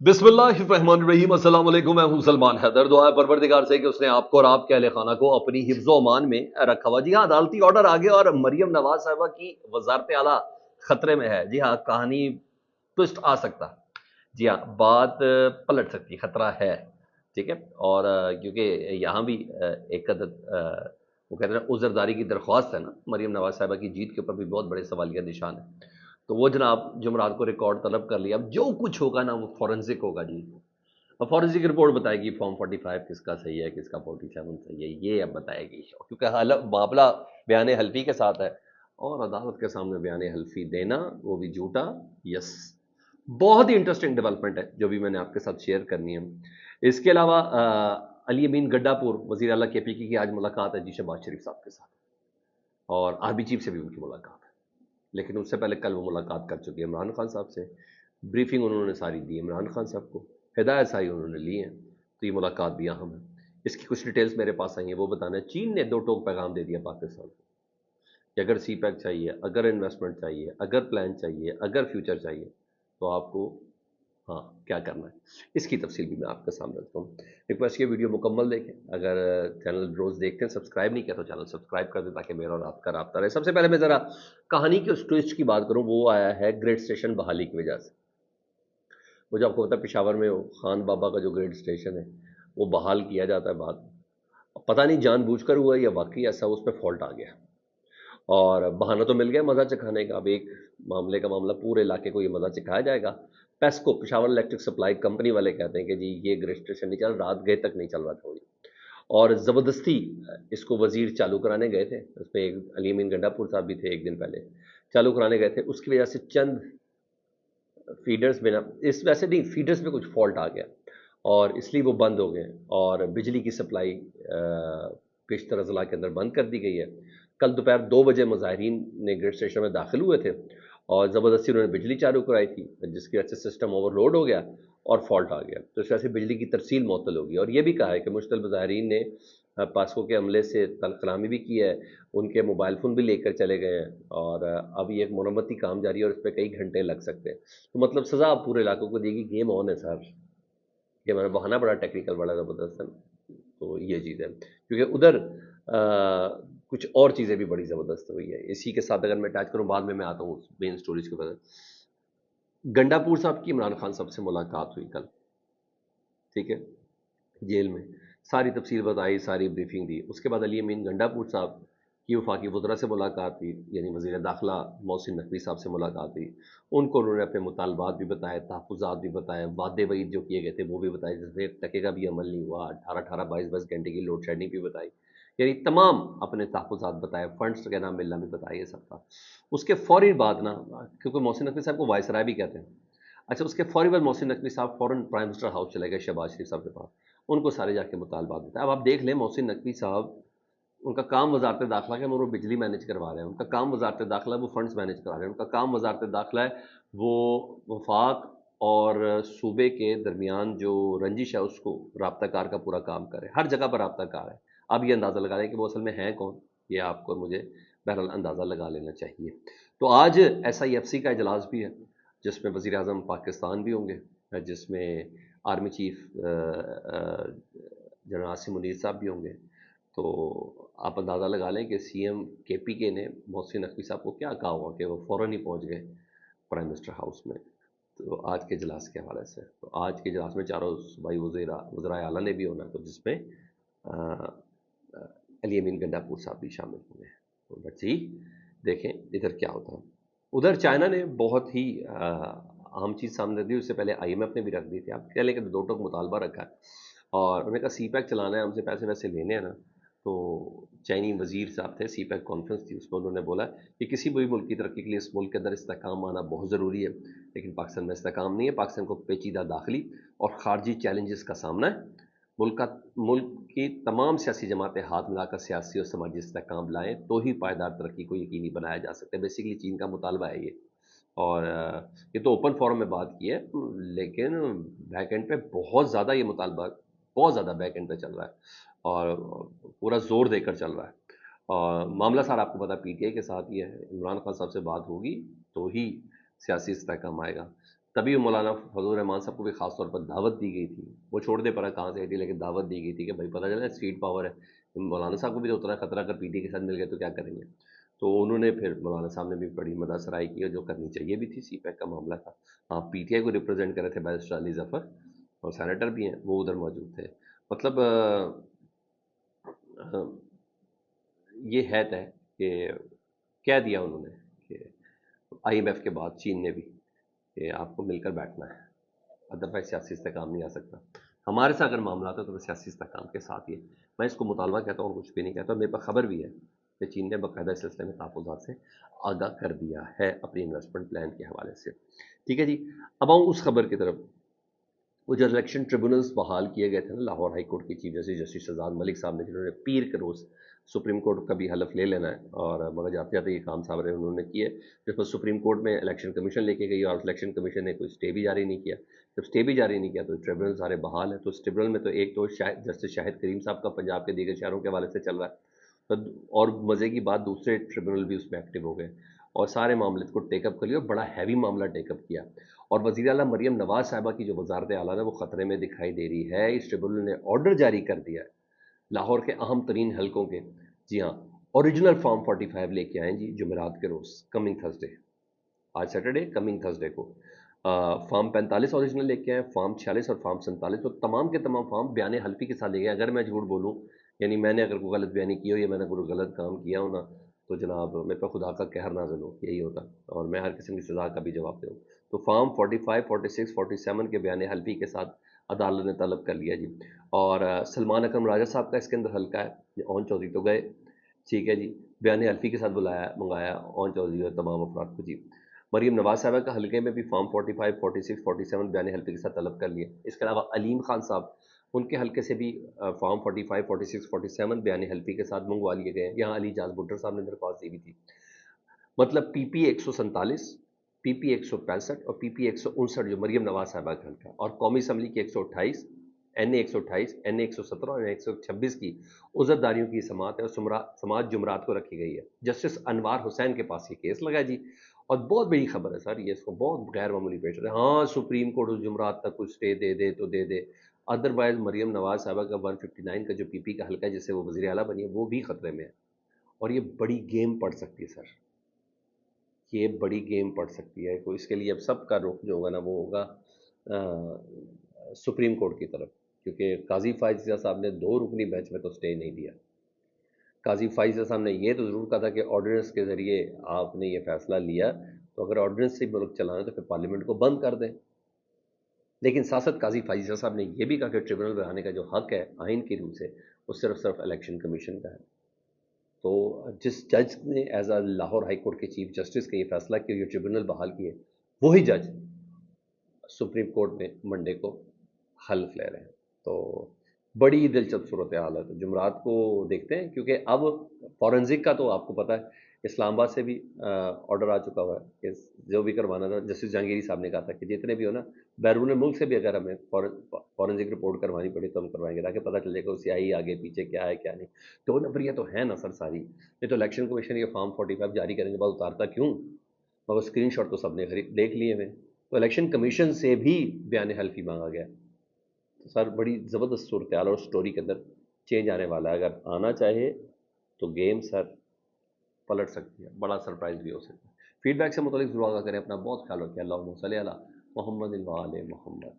बिस्मिल्लाहिर्रहमानिर्रहीम। अस्सलाम वालेकुम। मैं हूं सलमान हैदर। दुआ है परवरदिगार से कि उसने आपको और आपके अहले खाना को अपनी हिफ्ज़ व अमान में रखा हुआ। जी हाँ, अदालती ऑर्डर आ गया और मरियम नवाज साहिबा की वजारत आला खतरे में है। जी हाँ, कहानी ट्विस्ट आ सकता है। जी हाँ, बात पलट सकती, खतरा है। ठीक है। और क्योंकि यहाँ भी एक वो कहते हैं ना, उज़रदारी की दरख्वास्त है ना, मरियम नवाज साहिबा की जीत के ऊपर भी बहुत बड़े सवालिया निशान है। तो वो जनाब जुमरात को रिकॉर्ड तलब कर लिया। अब जो कुछ होगा ना वो फॉरेंसिक होगा जी। अब फॉरेंसिक रिपोर्ट बताएगी फॉर्म 45 किसका सही है, किसका 47 सही है, ये अब बताएगी। क्योंकि मामला बयान हल्फी के साथ है और अदालत के सामने बयान हल्फी देना, वो भी झूठा। यस, बहुत ही इंटरेस्टिंग डेवलपमेंट है जो भी मैंने आपके साथ शेयर करनी है। इसके अलावा अली अमीन गड्डापुर वज़ीर आला KPK की आज मुलाकात है जी शहबाज शरीफ साहब के साथ, और आर्मी चीफ से भी उनकी मुलाकात है। लेकिन उससे पहले कल वो मुलाकात कर चुके हैं इमरान खान साहब से। ब्रीफिंग उन्होंने सारी दी इमरान खान साहब को, हिदायत सारी उन्होंने ली है। तो ये मुलाकात भी अहम है। इसकी कुछ डिटेल्स मेरे पास आई हैं, वो बताना है। चीन ने दो टोक पैगाम दे दिया पाकिस्तान को कि अगर CPEC चाहिए, अगर इन्वेस्टमेंट चाहिए, अगर प्लान चाहिए, अगर फ्यूचर चाहिए, तो आपको हाँ क्या करना है, इसकी तफसील भी मैं आपके सामने रखता हूँ। रिक्वेस्ट ये वीडियो मुकम्मल देखें। अगर चैनल रोज़ देखते हैं, सब्सक्राइब नहीं किया तो चैनल सब्सक्राइब कर दें ताकि मेरा और आपका राब्ता रहे। सबसे पहले मैं ज़रा कहानी की उस ट्विस्ट की बात करूँ। वो आया है ग्रेड स्टेशन बहाली की वजह से। वो जो आपको पता है पेशावर में खान बाबा का जो ग्रेड स्टेशन है वो बहाल किया जाता है बाद में। पता नहीं जानबूझकर हुआ या वाकई ऐसा उस पर फॉल्ट आ गया, और बहाना तो मिल गया मज़ा चखाने का। अब एक मामले का मामला, पूरे इलाके को ये मज़ा चखाया जाएगा। PESCO Peshawar electric supply company वाले कहते हैं कि जी ये रजिस्ट्रेशन नहीं चल, रात गए तक नहीं चल रहा था ये, और ज़बरदस्ती इसको वजीर चालू कराने गए थे। उसमें एक अली अमीन गंडापुर साहब भी थे, एक दिन पहले चालू कराने गए थे। उसकी वजह से चंद फीडर्स में ना, इस वैसे नहीं, फीडर्स में कुछ फॉल्ट आ गया और इसलिए वो बंद हो गए, और बिजली की सप्लाई पेशतर अजला के अंदर बंद कर दी गई है। कल दोपहर 2 बजे मुजाहिरीन ने ग्रिड स्टेशन में दाखिल हुए थे और ज़बरदस्ती उन्होंने बिजली चालू कराई थी, जिसकी वजह से सिस्टम ओवरलोड हो गया और फॉल्ट आ गया। तो इस वजह से बिजली की तरसील मुअत्तल होगी। और ये भी कहा है कि मुश्तल मुजाहिरीन ने पास्को के अमले से कलामी भी की है, उनके मोबाइल फ़ोन भी लेकर चले गए हैं, और अब ये एक मरम्मती काम जारी है और इस पर कई घंटे लग सकते हैं। तो मतलब सज़ा पूरे इलाकों को देगी। गेम ऑन है सर। ये हमारा बहाना बड़ा टेक्निकल, बड़ा ज़बरदस्त है। तो ये चीज़ है, क्योंकि उधर कुछ और चीज़ें भी बड़ी ज़बरदस्त हुई है। इसी के साथ अगर मैं अटैच करूँ, बाद में मैं आता हूँ मेन स्टोरीज के बाद। गंडापुर साहब की इमरान खान साहब से मुलाकात हुई कल, ठीक है, जेल में। सारी तफसील बताई, सारी ब्रीफिंग दी। उसके बाद अली अमीन गंडापुर साहब की वफाकी वज़रा से मुलाकात हुई, यानी वज़ीर दाखिला मोहसिन नकवी साहब से मुलाकात हुई। उनको उन्होंने अपने मुतालबात भी बताए, तहफ़्फ़ुज़ात भी बताए, वादे वईद जो किए गए थे वो भी बताए, जैसे 1 टके का भी अमल नहीं हुआ, 18-18, 22-22 घंटे की लोड शेडिंग भी बताई, यानी तमाम अपने तहफ़्फ़ुज़ात बताए, फंड्स का नाम मिलना भी बताया, ये सब था। उसके फ़ौरी बाद ना, क्योंकि मोहसिन नकवी साहब को वायसराय भी कहते हैं। अच्छा, उसके फ़ौरी बाद मोहसिन नकवी साहब फ़ौरन प्राइम मिनिस्टर हाउस चले गए शहबाज शरीफ साहब के पास। उनको सारे जाके मुतालबात बताए। अब आप देख लें, मोहसिन नकवी साहब, उनका काम वजारत दाखिला है, वो बिजली मैनेज करवा रहे हैं। उनका काम वजारत दाखिला है, वो फंड्स मैनेज करा रहे हैं। उनका काम वजारत दाखिला है, वो वफाक और सूबे के दरमियान जो रंजिश है उसको राब्ताकार का पूरा काम करे। हर जगह पर राब्ताकार है। अब ये अंदाज़ा लगा लें कि वो असल में हैं कौन, ये आपको और मुझे बहरहाल अंदाज़ा लगा लेना चाहिए। तो आज SIFC का इजलास भी है, जिसमें वज़ीर आज़म पाकिस्तान भी होंगे, जिसमें army chief general Asim Munir साहब भी होंगे। तो आप अंदाज़ा लगा लें कि CM KPK ने मोहसिन नकवी साहब को क्या कहा होगा कि वो फ़ौरन ही पहुंच गए प्राइम मिनिस्टर हाउस में। तो आज के इजलास के हवाले से, तो आज के इजलास में चारों सूबाई वज़राए आला ने भी होना, तो जिसमें अली अमीन गंडापुर साहब भी शामिल होंगे। तो लेट्स सी, देखें इधर क्या होता है। उधर चाइना ने बहुत ही अहम चीज़ सामने रख दी। उससे पहले IMF ने भी रख दी थी। आप कह लें कि दो टोक मुतालबा रखा है, और उन्होंने कहा CPEC चलाना है, हमसे पैसे वैसे लेने हैं ना। तो चाइनी वजीर साहब थे, CPEC कॉन्फ्रेंस थी, उसमें उन्होंने बोला कि किसी भी मुल्क की तरक्की के लिए इस मुल्क के अंदर इस्तेकाम आना बहुत ज़रूरी है, लेकिन पाकिस्तान में इस्तेकाम नहीं है। पाकिस्तान को पेचीदा दाखिली और ख़ारजी चैलेंजेस का सामना है। मुल्क की तमाम सियासी जमातें हाथ मिलाकर सियासी और समाजी इस्तेकाम लाएँ, तो ही पायदार तरक्की को यकीनी बनाया जा सकता है। बेसिकली चीन का मुतालबा है ये। और ये तो ओपन फोरम में बात की है, लेकिन बैक एंड पे बहुत ज़्यादा ये मुतालबा, बहुत ज़्यादा बैक एंड पे चल रहा है, और पूरा जोर देकर चल रहा है। और मामला सारा आपको पता PTI के साथ ही है। इमरान खान साहब से बात होगी तो ही सियासी इस्तेहकाम आएगा। تبھی مولانا فضل الرحمان صاحب کو بھی خاص طور پر دعوت دی گئی تھی. وہ چھوڑ دے پڑا کہاں سے آئی تھی، لیکن دعوت دی گئی تھی کہ بھائی پتہ چلا اسٹریٹ پاور ہے. مولانا صاحب کو بھی تو اتنا خطرہ اگر پی ٹی کے ساتھ مل گئے تو کیا کریں گے. تو انہوں نے پھر مولانا صاحب نے بھی بڑی مدد سرائی کی، اور جو کرنی چاہیے بھی تھی. سی پیک کا معاملہ تھا. ہاں پی ٹی آئی کو ریپرزینٹ کرے تھے بیرسٹر علی ظفر، اور سینیٹر بھی ہیں وہ ادھر موجود تھے. مطلب یہ ہے طے کہ کہہ دیا انہوں نے کہ آئی ایم ایف کے بعد چین نے بھی کہ آپ کو مل کر بیٹھنا ہے، ادروائز سیاسی استحکام نہیں آ سکتا. ہمارے ساتھ اگر معاملہ آتا ہے تو سیاسی استحکام کے ساتھ ہی ہے. میں اس کو مطالبہ کہتا ہوں، کچھ بھی نہیں کہتا. میرے پاس خبر بھی ہے کہ چین نے باقاعدہ اس سلسلے میں تحفظات سے آگاہ کر دیا ہے اپنی انویسٹمنٹ پلان کے حوالے سے. ٹھیک ہے جی. اب آؤں اس خبر کی طرف. وہ جو الیکشن ٹریبونلز بحال کیے گئے تھے نا لاہور ہائی کورٹ کی چیف جسٹس شہزاد ملک صاحب نے، جنہوں نے پیر کے روز سپریم کورٹ کا بھی حلف لے لینا ہے، اور مگر جاتے جاتے یہ کام صاحب انہوں نے کیے. جس پر سپریم کورٹ میں الیکشن کمیشن لے کے گئی، اور الیکشن کمیشن نے کوئی اسٹے بھی جاری نہیں کیا. جب اسٹے بھی جاری نہیں کیا تو ٹریبونل سارے بحال ہیں. تو اس ٹریبونل میں تو ایک تو جسٹس شاہد کریم صاحب کا پنجاب کے دیگر شہروں کے حوالے سے چل رہا ہے، اور مزے کی بات دوسرے ٹریبونل بھی اس میں ایکٹیو ہو گئے اور سارے معاملے کو ٹیک اپ کر لیا، اور بڑا ہیوی معاملہ ٹیک اپ کیا. اور وزیر اعلیٰ مریم نواز صاحبہ کی جو وزارت اعلیٰ ہے وہ خطرے میں دکھائی دے رہی ہے. اس ٹریبونل نے آرڈر جاری کر دیا ہے لاہور کے اہم ترین حلقوں کے. جی ہاں، اوریجنل فارم 45 لے کے آئیں جی جمعرات کے روز، کمنگ تھرسڈے، آج سیٹرڈے کمنگ تھرسڈے کو. فارم 45 اوریجنل لے کے آئے، فارم 46 اور فارم 47، تو تمام کے تمام فارم بیان حلفی کے ساتھ لے گئے. اگر میں جھوٹ بولوں، یعنی میں نے اگر کوئی غلط بیانی کی ہو یا میں نے کوئی غلط کام کیا ہو نا، تو جناب میرے پہ خدا کا قہر نازل ہو، یہی ہوتا، اور میں ہر قسم کی سزا کا بھی جواب دوں. تو فارم 45، 46، 47 کے بیان حلفی کے ساتھ عدالت نے طلب کر لیا جی. اور سلمان اکرم راجہ صاحب کا اس کے اندر حلقہ ہے. اون چودھری تو گئے، ٹھیک ہے جی، بیان حلفی کے ساتھ بلایا منگایا اون چودھری اور تمام افراد کو جی. مریم نواز صاحبہ کا حلقے میں بھی فارم 45، 46، 47 بیان حلفی کے ساتھ طلب کر لیے. اس کے علاوہ علیم خان صاحب، ان کے حلقے سے بھی فارم 45، 46، 47 بیان حلفی کے ساتھ منگوا لیے گئے. یہاں علی جاز بھٹر صاحب نے درخواست دی ہوئی تھی. مطلب پی پی 147، پی پی 165 اور پی پی 159 جو مریم نواز صاحبہ کا حلقہ، اور قومی اسمبلی کی 128، این اے 128، این اے 117 اور 126 کی عذرداریوں کی سماعت ہے، اور سماعت جمعرات کو رکھی گئی ہے. جسٹس انوار حسین کے پاس یہ کیس لگا جی. اور بہت بڑی خبر ہے سر، یہ اس کو بہت غیر معمولی پیش رہے. ہاں سپریم کورٹ اس جمعرات تک کچھ اسٹے دے دے تو دے دے، ادروائز مریم نواز صاحبہ کا 159 کا جو پی پی کا حلقہ ہے جس سے وہ وزیر اعلیٰ بنی ہے، وہ بھی خطرے میں ہے. اور یہ بڑی گیم پڑ سکتی ہے سر، یہ بڑی گیم پڑ سکتی ہے. اس کے لیے اب سب کا رخ جو ہوگا نا وہ ہوگا سپریم کورٹ کی طرف، کیونکہ قاضی فائز صاحب نے 2 رکنی بینچ میں تو اسٹے نہیں دیا. قاضی فائز صاحب نے یہ تو ضرور کہا تھا کہ آرڈیننس کے ذریعے آپ نے یہ فیصلہ لیا، تو اگر آرڈیننس سے ملک چلانا ہے تو پھر پارلیمنٹ کو بند کر دیں. لیکن ساتھ قاضی فائز صاحب نے یہ بھی کہا کہ ٹریبونل بنانے کا جو حق ہے آئین کی روح سے، وہ صرف الیکشن کمیشن کا ہے. تو جس جج نے as a Lahore high court کے چیف جسٹس کا یہ فیصلہ کیا، یہ ٹریبونل بحال کیے، وہی جج سپریم کورٹ میں منڈے کو حلف لے رہے ہیں. تو بڑی دلچسپ صورتحال ہے. تو جمعرات کو دیکھتے ہیں، کیونکہ اب فورنزک کا تو آپ کو پتہ ہے اسلام آباد سے بھی آرڈر آ چکا ہوا ہے کہ جو بھی کروانا تھا، جسٹس جہانگیری صاحب نے کہا تھا کہ جتنے بھی ہو نا بیرون ملک سے بھی اگر ہمیں فورنزک رپورٹ کروانی پڑی تو ہم کروائیں گے، تاکہ پتہ چل جائے کہ سیاہی آگے پیچھے کیا ہے کیا نہیں. 2 نمبریاں تو ہیں نا سر ساری. یہ تو الیکشن کمیشن یہ فارم 45 جاری کرنے کے بعد اتارتا کیوں؟ مگر اسکرین شاٹ تو سب نے دیکھ لیے ہوئے. تو الیکشن کمیشن سے بھی بیان حلفی مانگا گیا. تو سر بڑی زبردست صورتحال اور سٹوری کے اندر چینج آنے والا ہے. اگر آنا چاہے تو گیم سر پلٹ سکتی ہے، بڑا سرپرائز بھی ہو سکتا ہے. فیڈ بیک سے متعلق ضرور آگاہ کریں. اپنا بہت خیال رکھیں. اللہم صلی علی محمد و آل محمد.